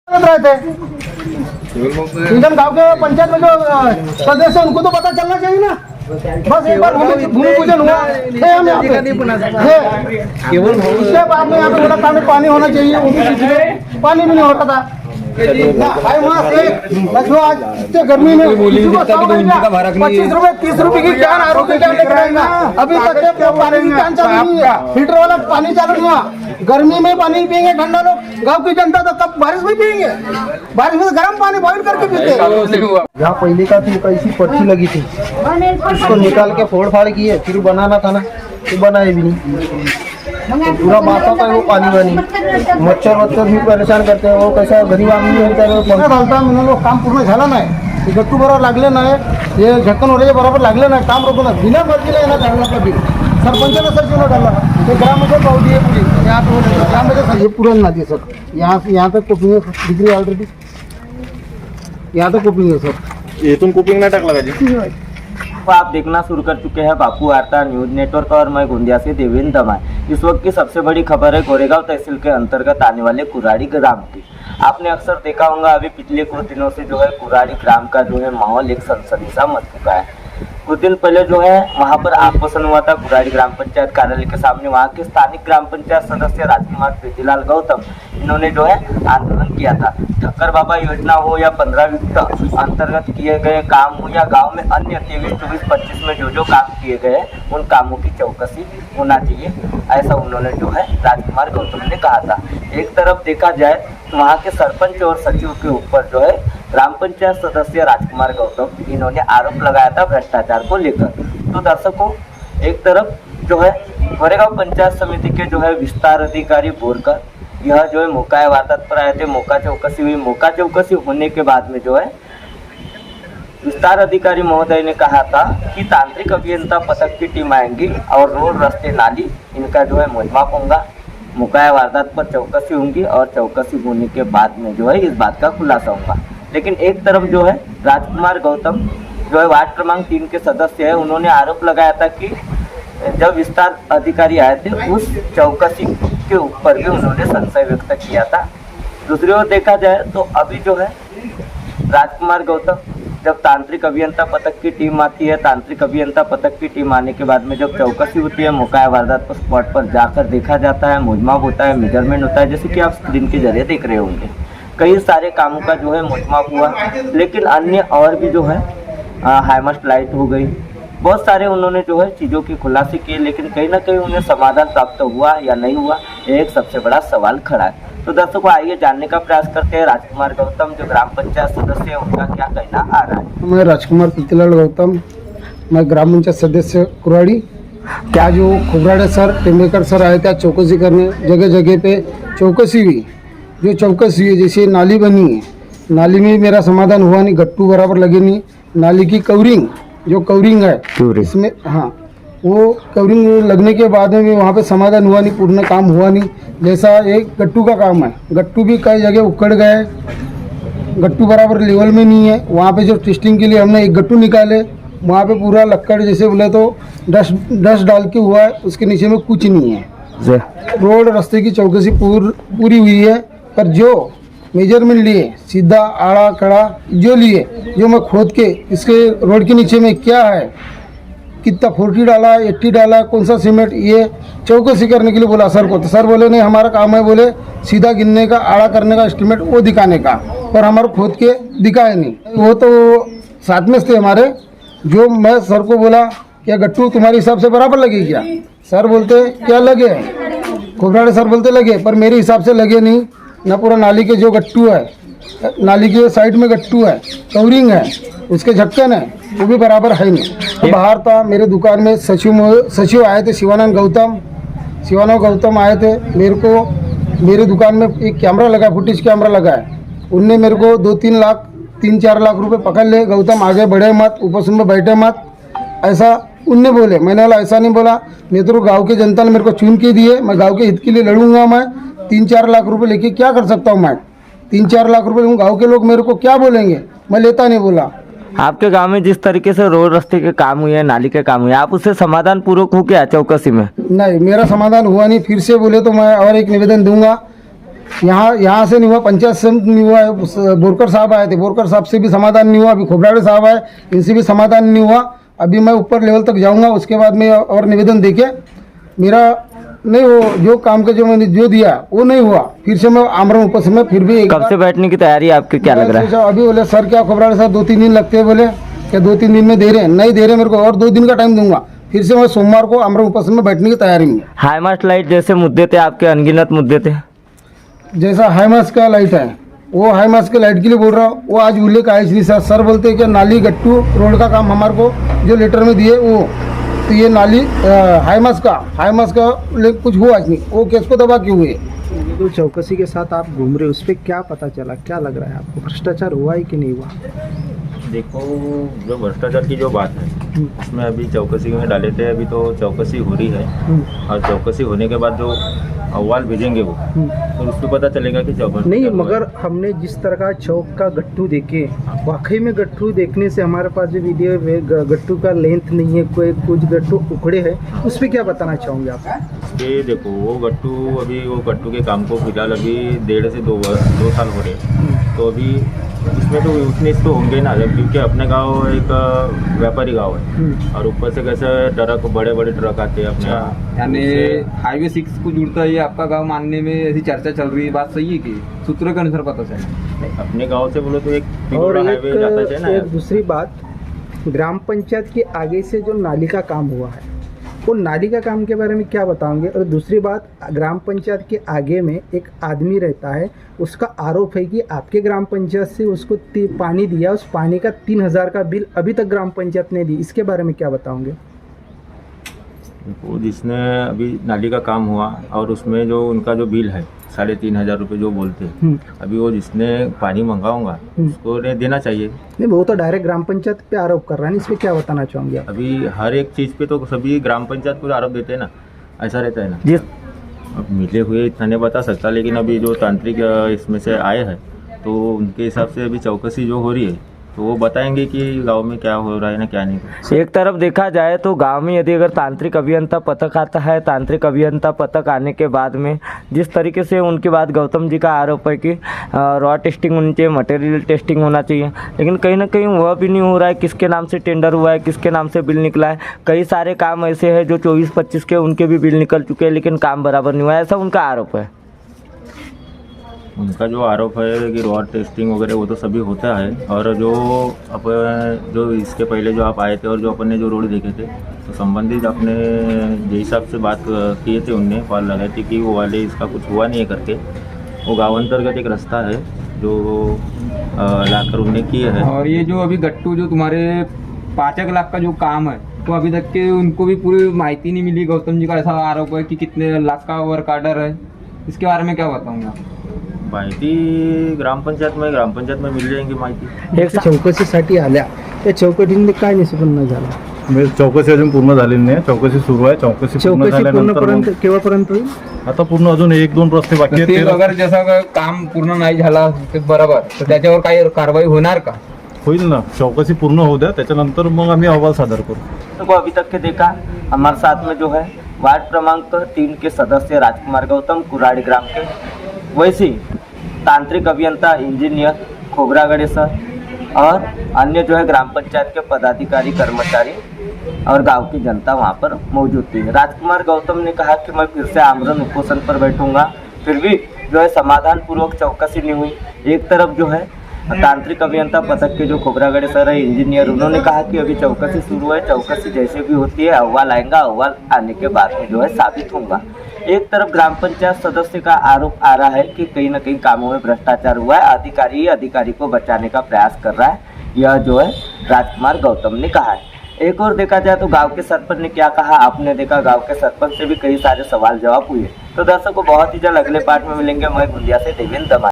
रहते एकदम गांव के पंचायत में जो सदस्य उनको तो पता चलना चाहिए ना। बस एक बार भूमि पूजन हुआ है, हम यहाँ पे केवल उसके बाद में यहाँ पे थोड़ा काम में पानी होना चाहिए, वो भी पानी भी नहीं होता था। वहाँ से आज इतने गर्मी में 25 रुपए 30 रुपए की कैन आर की कैन लेकर आएगा। अभी तक पानी की कैन चालू नहीं है, फिल्टर वाला पानी चालू नहीं हुआ। गर्मी में पानी पियेंगे ठंडा, लोग गांव की जनता तो तब बारिश में पियेंगे, बारिश में गर्म पानी बॉइल करके पीते। यहाँ पहले का थी कैसी पर्ची लगी थी, उसको निकाल के फोड़ फाड़ किए, फिर बनाना था ना, तो बनाए भी नहीं। पूरा माथा का वो पानी बनी, मच्छर भी परेशान करते हैं। वो कैसा गरीब आदमी डालता मैंने लोग काम पूर्ण झाला नाही, गट्टू बरोबर लागले नाही, हे झटकन वगैरे बरोबर लागले नाही, काम रोखून बिना मर्जीला येणार काढला कधी सरपंचाला सर क्यों डाला तो ग्रामपंचायत पाव दिए पूरी यहाँ पे ग्रामपंचायत ये पूरा ना दिए सर। यहाँ तक कोपिंग है डिग्री ऑलरेडी, यहाँ तक कोपिंग है सर। इथून कोपिंग नाही टाकला का जी? आप देखना शुरू कर चुके हैं बापू वार्ता न्यूज नेटवर्क और मैं गोंदिया से देवेंद्र दमाय। इस वक्त की सबसे बड़ी खबर है गोरेगांव तहसील के अंतर्गत आने वाले कुराड़ी ग्राम की। आपने अक्सर देखा होगा अभी पिछले कुछ दिनों से जो है कुराड़ी ग्राम का जो है माहौल एक सनसनी सा मच चुका है। कुछ दिन पहले जो है वहां पर आक्रोशन हुआ था कुराड़ी ग्राम पंचायत कार्यालय के सामने। वहां के स्थानिक ग्राम पंचायत सदस्य राजकुमार प्रीतिलाल गौतम इन्होंने जो है आंदोलन किया था। ठक्कर बाबा योजना हो या 15 वित्त अंतर्गत किए गए काम हो या गांव में अन्य 23, 24, 25 में जो काम किए गए उन कामों की चौकसी होना चाहिए, ऐसा उन्होंने जो है राजकुमार गौतम ने कहा था। एक तरफ देखा जाए तो वहाँ के सरपंच और सचिव के ऊपर जो है ग्राम पंचायत सदस्य राजकुमार गौतम इन्होंने आरोप लगाया था भ्रष्टाचार को लेकर। तो दर्शकों, एक तरफ जो है गोरेगांव पंचायत समिति के जो है विस्तार अधिकारी बोरकर यह जो है मौका वारदात पर आए थे, मौका चौकसी हुई। मौका चौकसी होने के बाद में जो है विस्तार अधिकारी महोदय ने कहा था कि तांत्रिक अभियंता पथक की टीम आएंगी और रोड रास्ते नाली इनका जो है मौजमाप होगा। मौका वारदात पर चौकसी होंगी और चौकसी होने के बाद में जो है इस बात का खुलासा होगा। लेकिन एक तरफ जो है राजकुमार गौतम जो है वार्ड क्रमांक 3 के सदस्य है, उन्होंने आरोप लगाया था कि जब विस्तार अधिकारी आए थे उस चौकसी के ऊपर भी उन्होंने संशय व्यक्त किया था। दूसरी ओर देखा जाए तो अभी जो है राजकुमार गौतम जब तांत्रिक अभियंता पथक की टीम आती है, तांत्रिक अभियंता पथक की टीम आने के बाद में जब चौकसी होती है, मौका वारदात पर स्पॉट पर जाकर देखा जाता है, मौजमाप होता है, मेजरमेंट होता है, जैसे कि आप स्क्रीन के जरिए देख रहे होंगे। कई सारे कामों का जो है मौजमाप हुआ, लेकिन अन्य और भी जो है हाईमस्ट लाइट हो गई, बहुत सारे उन्होंने जो है चीज़ों की खुलासे किए, लेकिन कहीं ना कहीं उन्हें समाधान प्राप्त हुआ या नहीं हुआ, एक सबसे बड़ा सवाल खड़ा है। तो दर्शकों, आइए जानने का प्रयास करते हैं राजकुमार गौतम जो ग्राम पंचायत सदस्य है उनका क्या कहना आ रहा है। मैं राजकुमार प्रीतिलाल गौतम, मैं ग्राम पंचायत सदस्य कुराड़ी। क्या जो खुबराड़े सर टेम्बेकर सर आए थे चौकसी करने, जगह जगह पे चौकसी हुई। जो चौकसी हुई जैसे नाली बनी है, नाली में मेरा समाधान हुआ नहीं, गट्टू बराबर लगे नहीं। नाली की कवरिंग जो कवरिंग है इसमें, हाँ, वो कवरिंग लगने के बाद में भी वहाँ पे समाधान हुआ नहीं, पूर्ण काम हुआ नहीं। जैसा एक गट्टू का काम है, गट्टू भी कई जगह उखड़ गए, गट्टू बराबर लेवल में नहीं है। वहाँ पे जो टेस्टिंग के लिए हमने एक गट्टू निकाले, वहाँ पे पूरा लक्कड़ जैसे बोले तो डस्ट डाल के हुआ है, उसके नीचे में कुछ नहीं है। रोड रास्ते की चौकसी पूरी हुई है, पर जो मेजरमेंट लिए सीधा आड़ा खड़ा जो लिए, जो मैं खोद के इसके रोड के नीचे में क्या है, कितना 40 डाला, 80 डाला, कौन सा सीमेंट, ये चौकसी करने के लिए बोला सर को। तो सर बोले नहीं, हमारा काम है बोले सीधा गिनने का, आड़ा करने का, एस्टिमेट वो दिखाने का, पर हमारे खोद के दिखाए नहीं। वो तो साथ में थे हमारे। जो मैं सर को बोला क्या गट्टू तुम्हारे हिसाब से बराबर लगे क्या? सर बोलते क्या लगे, खोबराड़े सर बोलते लगे, पर मेरे हिसाब से लगे नहीं ना। पूरा नाली के जो गट्टू है, नाली के साइड में गट्टू है, कवरिंग है, उसके झक्कन है, वो भी बराबर है नहीं। तो बाहर था मेरे दुकान में सचिव आए थे, शिवानंद गौतम आए थे। मेरे दुकान में एक कैमरा लगा, फुटेज कैमरा लगा है। उनने मेरे को 3-4 लाख रुपए पकड़ ले, गौतम आगे बढ़े मत, ऊपर में बैठे मत, ऐसा उनने बोले। मैंने बोला ऐसा नहीं बोला, मैं तो गाँव के जनता ने मेरे को चुन के दिए, मैं गाँव के हित के लिए लड़ूंगा। मैं 3-4 लाख रुपए लेके क्या कर सकता हूँ? मैं 3-4 लाख रुपए लूँ, गाँव के लोग मेरे को क्या बोलेंगे? मैं लेता नहीं बोला। आपके गांव में जिस तरीके से रोड रास्ते के काम हुए, नाली के काम हुए, आप उससे समाधान पूर्वक हो क्या चौकसी में? नहीं, मेरा समाधान हुआ नहीं। फिर से बोले तो मैं और एक निवेदन दूंगा यहाँ से नहीं हुआ, पंचायत से नहीं हुआ है। बोरकर साहब आए थे, बोरकर साहब से भी समाधान नहीं हुआ। अभी खोबराड़े साहब आए, इनसे भी समाधान नहीं हुआ। अभी मैं ऊपर लेवल तक जाऊंगा, उसके बाद मैं और निवेदन देके मेरा नहीं वो जो काम का जो मैंने जो दिया वो नहीं हुआ, फिर से मैं आमरण उपस में फिर भी कब से बैठने की तैयारी है आपकी, क्या लग रहा है? अभी बोले सर क्या खोबराड़े साहब 2-3 दिन लगते हैं, बोले क्या 2-3 दिन में दे रहे हैं? नहीं दे रहे मेरे को, और 2 दिन का टाइम दूंगा। फिर से मैं सोमवार को आमरण उपस में बैठने की तैयारी में। हाईमास्ट लाइट जैसे मुद्दे थे आपके, अनगिनत मुद्दे थे। जैसा हाईमास का लाइट है, वो हाईमास के लाइट के लिए बोल रहा हूँ, वो आज उल्लेख आया नहीं सर। सर बोलते हैं कि नाली गट्टू रोड का काम हमारे को जो लेटर में दिए वो, तो ये नाली हाईमास का कुछ हुआ नहीं, वो केस को दबा क्यों हुए? जो चौकसी के साथ आप घूम रहे हो उस पर क्या पता चला, क्या लग रहा है आपको, भ्रष्टाचार हुआ है कि नहीं हुआ? देखो, जो भ्रष्टाचार की जो बात है उसमें अभी चौकसी में डाले थे, अभी तो चौकसी हो रही है और चौकसी होने के बाद जो अहवाल भेजेंगे वो तो उसको पता चलेगा कि चौकसी नहीं, मगर हमने जिस तरह का चौक का गट्टू देखे, वाकई में गट्टू देखने से हमारे पास जो वीडियो है गट्टू का लेंथ नहीं है, कोई कुछ गट्टू उखड़े हैं, उस पर क्या बताना चाहोगे आप? ये देखो, वो गट्टू के काम को फिलहाल अभी 1.5 से 2 साल हो रहे हैं, तो अभी उसमें तो वीकनेस तो होंगे ना, क्योंकि अपने गांव एक व्यापारी गांव है और ऊपर से कैसे ट्रक, बड़े बड़े ट्रक आते हैं अपने, यानी हाईवे 6 को जुड़ता है आपका गांव मानने में ऐसी चर्चा चल रही है, बात सही है कि सूत्रों के अनुसार पता चला? अपने गांव से बोलो तो एक और हाईवे जाता है ना। एक दूसरी बात, ग्राम पंचायत के आगे से जो नाली का काम हुआ है, वो नाली का काम के बारे में क्या बताओगे? और दूसरी बात, ग्राम पंचायत के आगे में एक आदमी रहता है, उसका आरोप है कि आपके ग्राम पंचायत से उसको पानी दिया, उस पानी का 3,000 का बिल अभी तक ग्राम पंचायत ने दी, इसके बारे में क्या बताओगे? वो जिसने अभी नाली का काम हुआ और उसमें जो उनका जो बिल है 3,500 रुपये जो बोलते हैं, अभी वो जिसने पानी मंगाऊंगा उसको देना चाहिए। नहीं, वो तो डायरेक्ट ग्राम पंचायत पे आरोप कर रहा है, इस पर क्या बताना चाहोगे आप? अभी हर एक चीज़ पे तो सभी ग्राम पंचायत को आरोप देते हैं ना, ऐसा रहता है ना। जी, अब मिले हुए इतना नहीं बता सकता, लेकिन अभी जो तांत्रिक इसमें से आए हैं तो उनके हिसाब से अभी चौकसी जो हो रही है तो वो बताएंगे कि गांव में क्या हो रहा है ना क्या नहीं। एक तरफ देखा जाए तो गांव में यदि अगर तांत्रिक अभियंता पथक आता है, तांत्रिक अभियंता पथक आने के बाद में जिस तरीके से उनके बाद गौतम जी का आरोप है कि रॉ टेस्टिंग होनी चाहिए, मटेरियल टेस्टिंग होना चाहिए, लेकिन कहीं ना कहीं वह भी नहीं हो रहा है। किसके नाम से टेंडर हुआ है, किसके नाम से बिल निकला है, कई सारे काम ऐसे हैं जो 24-25 के उनके भी बिल निकल चुके हैं लेकिन काम बराबर नहीं हुआ है, ऐसा उनका आरोप है। उनका जो आरोप है कि रॉ टेस्टिंग वगैरह वो तो सभी होता है, और जो इसके पहले जो आप आए थे और जो अपन ने जो रोड देखे थे तो संबंधित अपने जे हिसाब से बात किए थे, उनने कॉल लगाई थी कि वो वाले इसका कुछ हुआ नहीं है करके। वो गाँव अंतर्गत एक रास्ता है जो लाकर उनने किए हैं। और ये जो अभी गट्टू जो तुम्हारे 5 लाख का जो काम है, तो अभी तक के उनको भी पूरी माहिती नहीं मिली। गौतम जी का ऐसा आरोप है कि कितने लाख का वर्क ऑर्डर है, इसके बारे में क्या बताऊंगा? माहिती ग्राम पंचायत में मिल जाएंगी माहिती। एक चौकशीसाठी आल्या, त्या चौकटीने काय निष्पन्न झालं? म्हणजे चौकशी अजून पूर्ण झालेली नाही, चौकशी सुरू आहे। चौकशी पूर्ण झाल्यानंतर पूर्णपर्यंत केव्हापर्यंत होईल? आता पूर्ण अजून 1-2 रस्ते बाकी आहेत, ते ते अगर जसं काम पूर्ण नाही झाला ते बरोबर, तर त्याच्यावर काही कारवाई होणार का? होईल ना। चौकशी पूर्ण होऊ द्या, त्याच्यानंतर मग आम्ही अहवाल सादर करू। को अभी तक के देखा हमारे साथ में जो है वार्ड क्रमांक 3 के सदस्य राजकुमार गौतम कुराड़ी ग्राम के, वैसे तांत्रिक अभियंता इंजीनियर खोबरागड़े सर और अन्य जो है ग्राम पंचायत के पदाधिकारी कर्मचारी और गांव की जनता वहां पर मौजूद थी। राजकुमार गौतम ने कहा कि मैं फिर से आमरण उपोषण पर बैठूंगा, फिर भी जो है समाधान पूर्वक चौकसी नहीं हुई। एक तरफ जो है तांत्रिक अभियंता पथक के जो खोबरागड़े सर है इंजीनियर, उन्होंने कहा कि अभी चौकसी शुरू है, चौकसी जैसे भी होती है अहवाल आएगा, अहवाल आने के बाद में जो है साबित होगा। एक तरफ ग्राम पंचायत सदस्य का आरोप आ रहा है कि कहीं ना कहीं कामों में भ्रष्टाचार हुआ है, अधिकारी को बचाने का प्रयास कर रहा है, यह जो है राजकुमार गौतम ने कहा है। एक और देखा जाए तो गांव के सरपंच ने क्या कहा, आपने देखा गांव के सरपंच से भी कई सारे सवाल जवाब हुए। तो दर्शकों, बहुत ही जल्द अगले पार्ट में मिलेंगे। मैं गुंदिया से देवेंद्र दमा।